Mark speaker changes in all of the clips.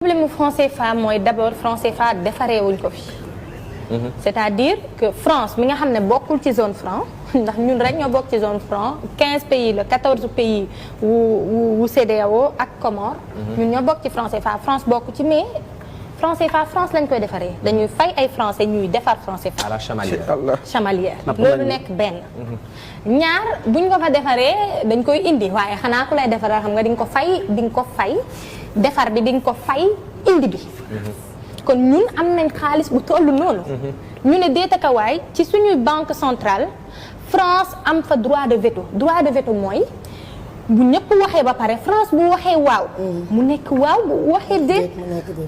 Speaker 1: problème mu franc CFA mooy d'abord franc CFA defaree wuñ ko fi. c'est-à-dire que France mi nga xam ne bokkul ci zone franc ndax ñun rek ñoo bokk ci zone franc 15 pays la 14 pays wu CEDEAO ak Comores. ñun ñoo bokk ci franc CFA France bokk ci mais franc CFA France lañ koy defaree dañuy fay ay français ñuy defar franc CFA.
Speaker 2: à la chamalière.
Speaker 1: chamalière loolu nekk benn. ñaar buñ ko fa defaree dañ koy indi waaye xanaa ku lay defaral xam nga di nga ko fay defar bi di nga ko fay indi bi. kon ñun am nañ xaalis bu tollu noonu. ñu ne déetakawaay ci suñuy banque centrale France am fa droit de veto mooy bu ñëpp waxee ba pare France bu waxee waaw. mu nekk waaw bu waxee déet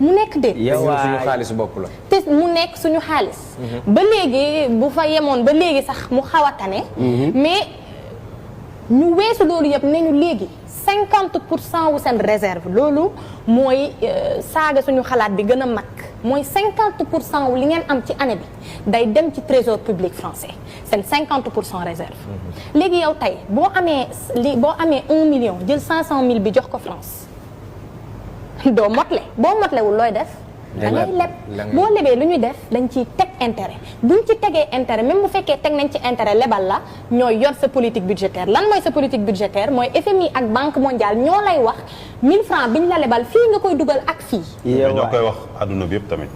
Speaker 1: mu nekk déet.
Speaker 2: yow suñu xaalis bopp la.
Speaker 1: te mu nekk suñu xaalis. ba léegi bu fa yemoon ba léegi sax mu xaw a tane. mais ñu weesu loolu yëpp ne ñu léegi 50% wu seen réserve loolu mooy saaga suñu xalaat bi gën a mag mooy 50% wu li ngeen am ci année bi day dem ci trésor public français seen 50% réserve. léegi yow tey boo amee 1 million jël 500 000 bi jox ko France doo motle boo motlewul looy def. da ngay leb boo lebee lu ñuy def dañ ciy teg intérêt buñ ci tegee intérêt même bu fekkee teg nañ ci intérêt lebal la ñooy yor sa politique budgétaire lan mooy sa politique budgétaire mooy FMI ak Banque mondiale ñoo lay wax 1000 francs biñ la lebal fii nga koy dugal ak fii.
Speaker 3: mais ñoo koy wax adduna bi yëpp tamit.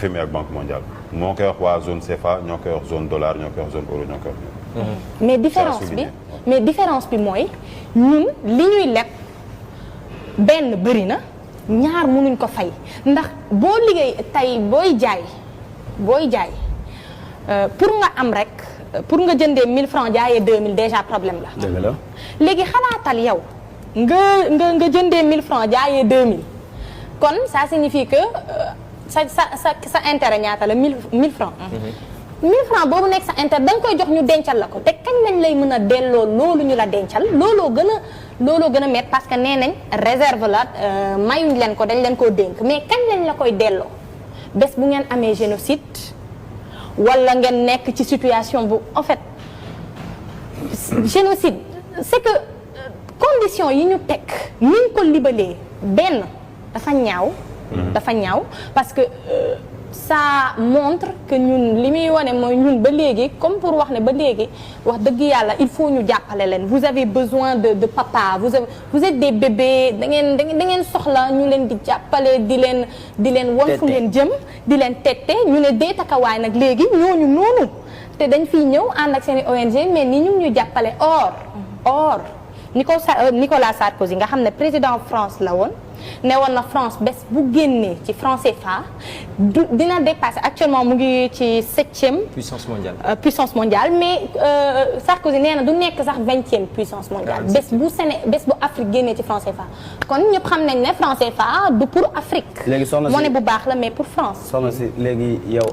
Speaker 3: FMI ak Banque mondiale moo koy wax waa zone CFA ñoo koy wax zone dollar ñoo koy wax zone euro ñoo koy wax.
Speaker 1: mais différence bi mooy ñun li ñuy leb benn bëri na. ñaar mënuñ ko fay ndax boo liggéey tey booy jaay pour nga am rek pour nga jëndee 1000 francs jaayee 2000 déjà problème la.
Speaker 2: dëgg la
Speaker 1: léegi xalaatal yow nga jëndee 1000 francs jaayee 2000 kon ça signifie que sa intérêt ñaata la 1000 francs. 1000 francs boobu nekk sa intérêt da nga koy jox ñu dencal la ko te kañ lañ lay mën a delloo loolu ñu la dencal looloo gën a métti parce que nee nañ réserve la mayuñ leen ko dañ leen koo dénk mais kañ lañ la koy delloo bés bu ngeen amee génocide wala ngeen nekk ci situation bu en fait génocide c'est que conditions yi ñu teg ni ñu ko libalee benn dafa ñaaw parce que ça montre que ñun li muy wane mooy ñun ba léegi comme pour wax ne ba léegi wax dëgg yàlla il faut ñu jàppale leen vous avez besoin de papa vous êtes des bébés da ngeen soxla ñu leen di jàppale di leen won fu ngeen jëm di leen tette ñu ne dee takawaay nag léegi ñooñu noonu te dañ fiy ñëw ànd ak seen i ONG mais ni ñu jàppale or Nicolas Sarkozy nga xam ne président France la woon ne woon na France bés bu génnee ci franc CFA dina dépasser actuellement mu ngi ci 7e puissance mondiale mais Sarkozy nee na du nekk sax 20e puissance mondiale bés bu Afrique génnee ci franc CFA kon ñëpp xam nañ ne franc CFA du pour Afrique monnaie bu baax la mais pour France.
Speaker 4: soxna si léegi yow